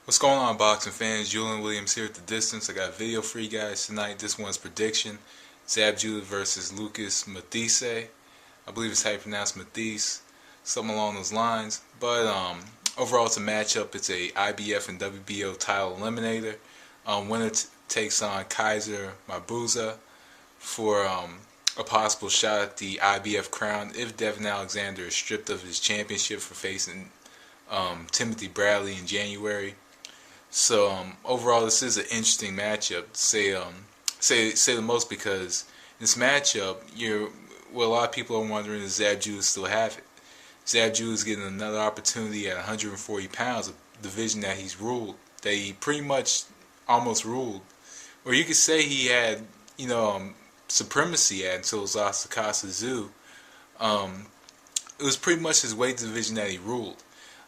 What's going on, boxing fans? Julian Williams here at the distance. I got a video for you guys tonight. This one's prediction. Zab Judah versus Lucas Matthysse. I believe it's how you pronounce Matthysse. Something along those lines. But overall, it's a matchup. It's a IBF and WBO title eliminator. Winner takes on Kaiser Mabuza for a possible shot at the IBF crown if Devin Alexander is stripped of his championship for facing Timothy Bradley in January. So overall, this is an interesting matchup. Say the most, because in this matchup, what a lot of people are wondering is Zab Judah still have it. Zab Judah is getting another opportunity at 140 pounds, a division that he pretty much almost ruled, or you could say he had supremacy at until it was lost to Casa Zoo. It was pretty much his weight division that he ruled,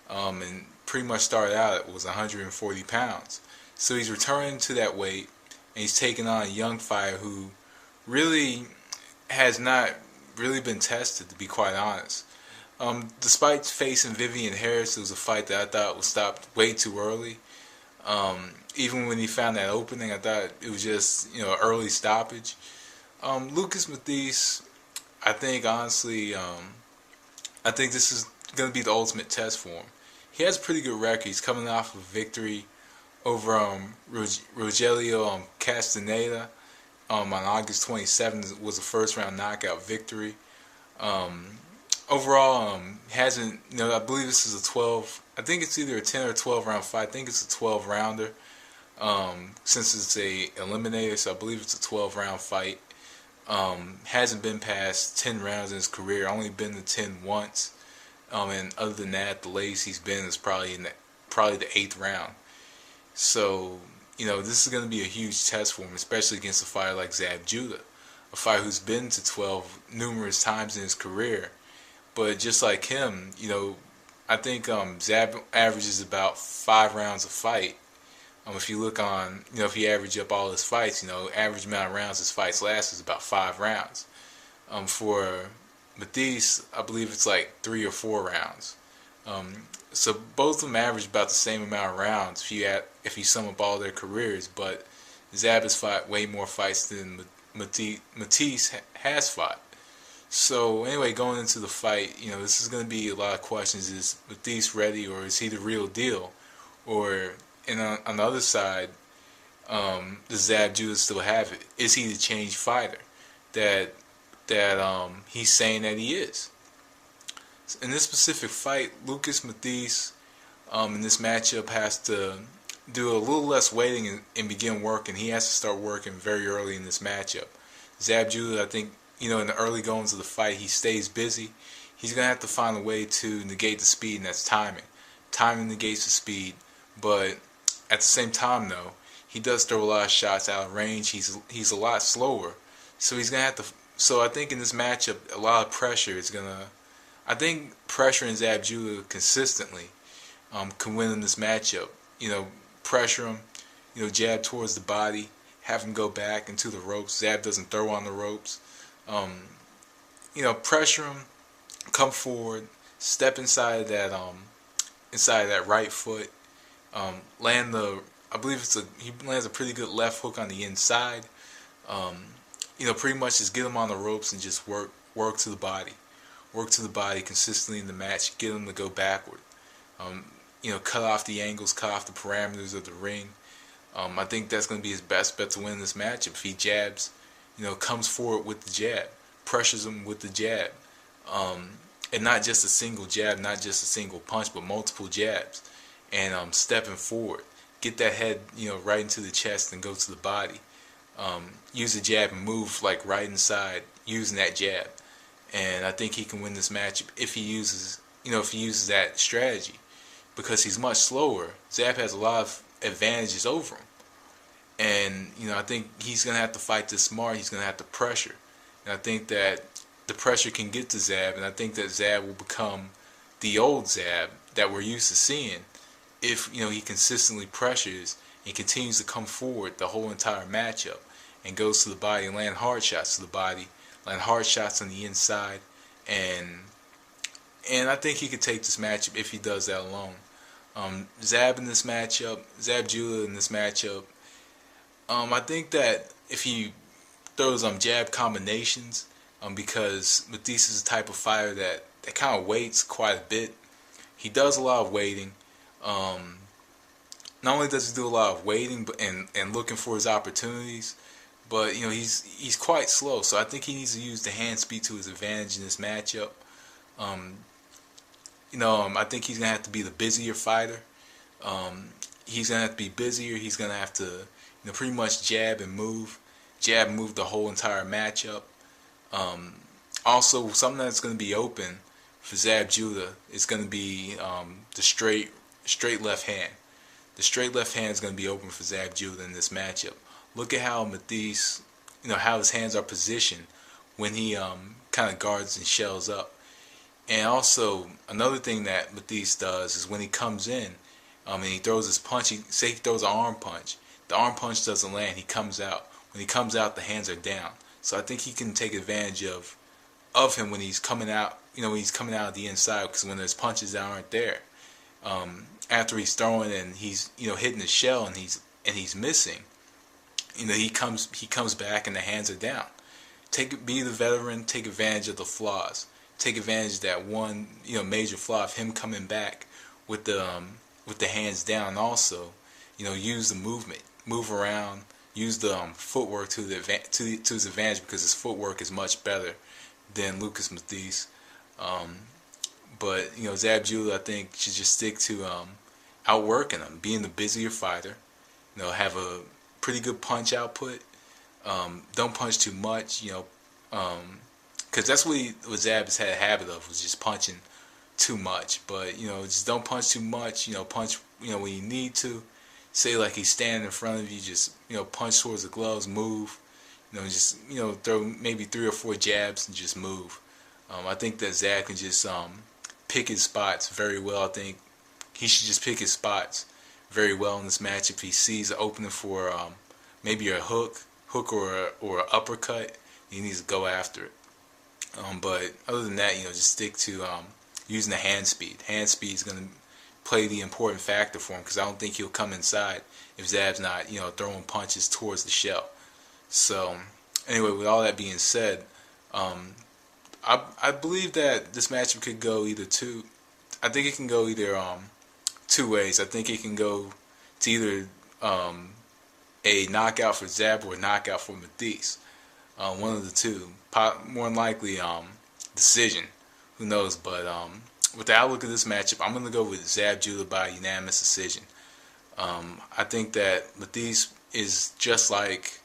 and pretty much started out it was 140 pounds. So he's returning to that weight, and he's taking on a young fighter who really has not really been tested, to be quite honest. Despite facing Vivian Harris, it was a fight that I thought was stopped way too early. Even when he found that opening, I thought it was just early stoppage. Lucas Matthysse, I think honestly, I think this is going to be the ultimate test for him. He has a pretty good record. He's coming off a victory over Rogelio Castaneda on August 27th. It was a first round knockout victory. Overall, hasn't, I believe this is a 12, I think it's either a 10 or 12 round fight. I think it's a 12 rounder, since it's a eliminator, so I believe it's a 12 round fight. Hasn't been past 10 rounds in his career, only been to 10 once. And other than that, the latest he's been is probably the 8th round. So, this is going to be a huge test for him, especially against a fighter like Zab Judah, a fighter who's been to 12 numerous times in his career. But just like him, I think Zab averages about 5 rounds a fight. If you look on, if you average up all his fights, average amount of rounds his fights last is about 5 rounds. For Matthysse, I believe it's like 3 or 4 rounds. So both of them average about the same amount of rounds if you sum up all their careers. But Zab has fought way more fights than Matthysse has fought. So anyway, going into the fight, this is going to be a lot of questions. Is Matthysse ready, or is he the real deal? And on the other side, does Zab Judah still have it? Is he the changed fighter that he's saying that he is? In this specific fight, Lucas Matthysse in this matchup has to do a little less waiting and begin working. He has to start working very early in this matchup. Zab Judah, I think, in the early goings of the fight, he stays busy. He's going to have to find a way to negate the speed, and that's timing. Timing negates the speed, but at the same time, though, he does throw a lot of shots out of range. He's a lot slower, so he's going to have to. So I think in this matchup, a lot of pressure is going to. I think pressuring Zab Judah consistently can win in this matchup. Pressure him, jab towards the body, have him go back into the ropes. Zab doesn't throw on the ropes. Pressure him, come forward, step inside that right foot, I believe he lands a pretty good left hook on the inside. Pretty much just get him on the ropes and just work to the body consistently in the match, get him to go backward. Cut off the angles, cut off the parameters of the ring. I think that's going to be his best bet to win this matchup. If he jabs, comes forward with the jab, pressures him with the jab, and not just a single jab, not just a single punch, but multiple jabs, and stepping forward, get that head, right into the chest and go to the body. Use the jab and move like right inside using that jab, and I think he can win this matchup if he uses that strategy, because he's much slower. Zab has a lot of advantages over him. And, I think he's going to have to fight this smart. He's going to have to pressure. And I think that the pressure can get to Zab, and I think that Zab will become the old Zab that we're used to seeing if, he consistently pressures and continues to come forward the whole entire matchup and goes to the body and land hard shots to the body, land hard shots on the inside, and I think he could take this matchup if he does that alone. Zab in this matchup, Zab Judah in this matchup. I think that if he throws jab combinations, because Matthysse is the type of fighter that kind of waits quite a bit. He does a lot of waiting. Not only does he do a lot of waiting, but and looking for his opportunities, but he's quite slow. So I think he needs to use the hand speed to his advantage in this matchup. I think he's gonna have to be the busier fighter. He's gonna have to be busier. He's gonna have to pretty much jab and move the whole entire matchup. Also, something that's going to be open for Zab Judah is going to be the straight left hand. The straight left hand is going to be open for Zab Judah in this matchup. Look at how Matthysse, how his hands are positioned when he kind of guards and shells up. And also, another thing that Matthysse does is when he comes in and he throws his punch, say he throws an arm punch. The arm punch doesn't land, he comes out. When he comes out, the hands are down. So I think he can take advantage of him when he's coming out, when he's coming out of the inside, because when there's punches that aren't there, after he's throwing and he's hitting the shell and he's missing, he comes back and the hands are down. Be the veteran, take advantage of the flaws. Take advantage of that one major flaw of him coming back with the hands down. Also, use the movement, move around, use the footwork to his advantage, because his footwork is much better than Lucas Matthysse. But Zab Judah, I think, should just stick to outworking him, being the busier fighter. Have a pretty good punch output. Don't punch too much. Because that's what Zab has had a habit of, was just punching too much. But just don't punch too much. Punch when you need to. Say like he's standing in front of you, just punch towards the gloves, move. Just throw maybe 3 or 4 jabs and just move. I think that Zab can just pick his spots very well. I think he should just pick his spots very well in this match. If he sees an opening for maybe a hook or an uppercut, he needs to go after it. But other than that, just stick to using the hand speed. Hand speed is going to play the important factor for him, because I don't think he'll come inside if Zab's not throwing punches towards the shell. So anyway, with all that being said, I believe that this matchup could go either two. I think it can go either 2 ways. I think it can go to either a knockout for Zab or a knockout for Matthysse. One of the two. More than likely decision. Who knows? But with the outlook of this matchup, I'm going to go with Zab Judah by unanimous decision. I think that Matthysse is just like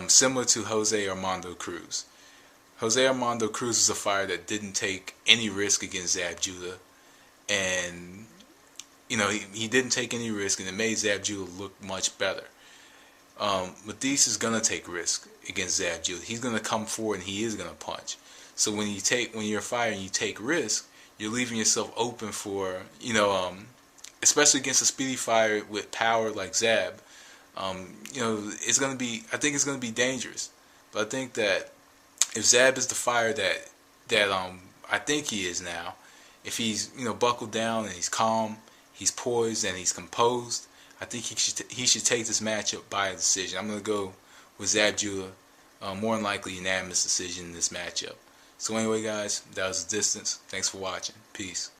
similar to Jose Armando Cruz. Jose Armando Cruz is a fighter that didn't take any risk against Zab Judah, and he didn't take any risk, and it made Zab Judah look much better. Matthysse is gonna take risk against Zab Judah. He's gonna come forward and he is gonna punch. So when you're a fighter and you take risk, you're leaving yourself open for especially against a speedy fighter with power like Zab. It's gonna be. I think it's gonna be dangerous. But I think that if Zab is the fighter that I think he is now, if he's buckled down and he's calm, he's poised and he's composed, I think he should take this matchup by a decision. I'm gonna go with Zab Judah, more than likely unanimous decision in this matchup. So anyway, guys, that was the distance. Thanks for watching. Peace.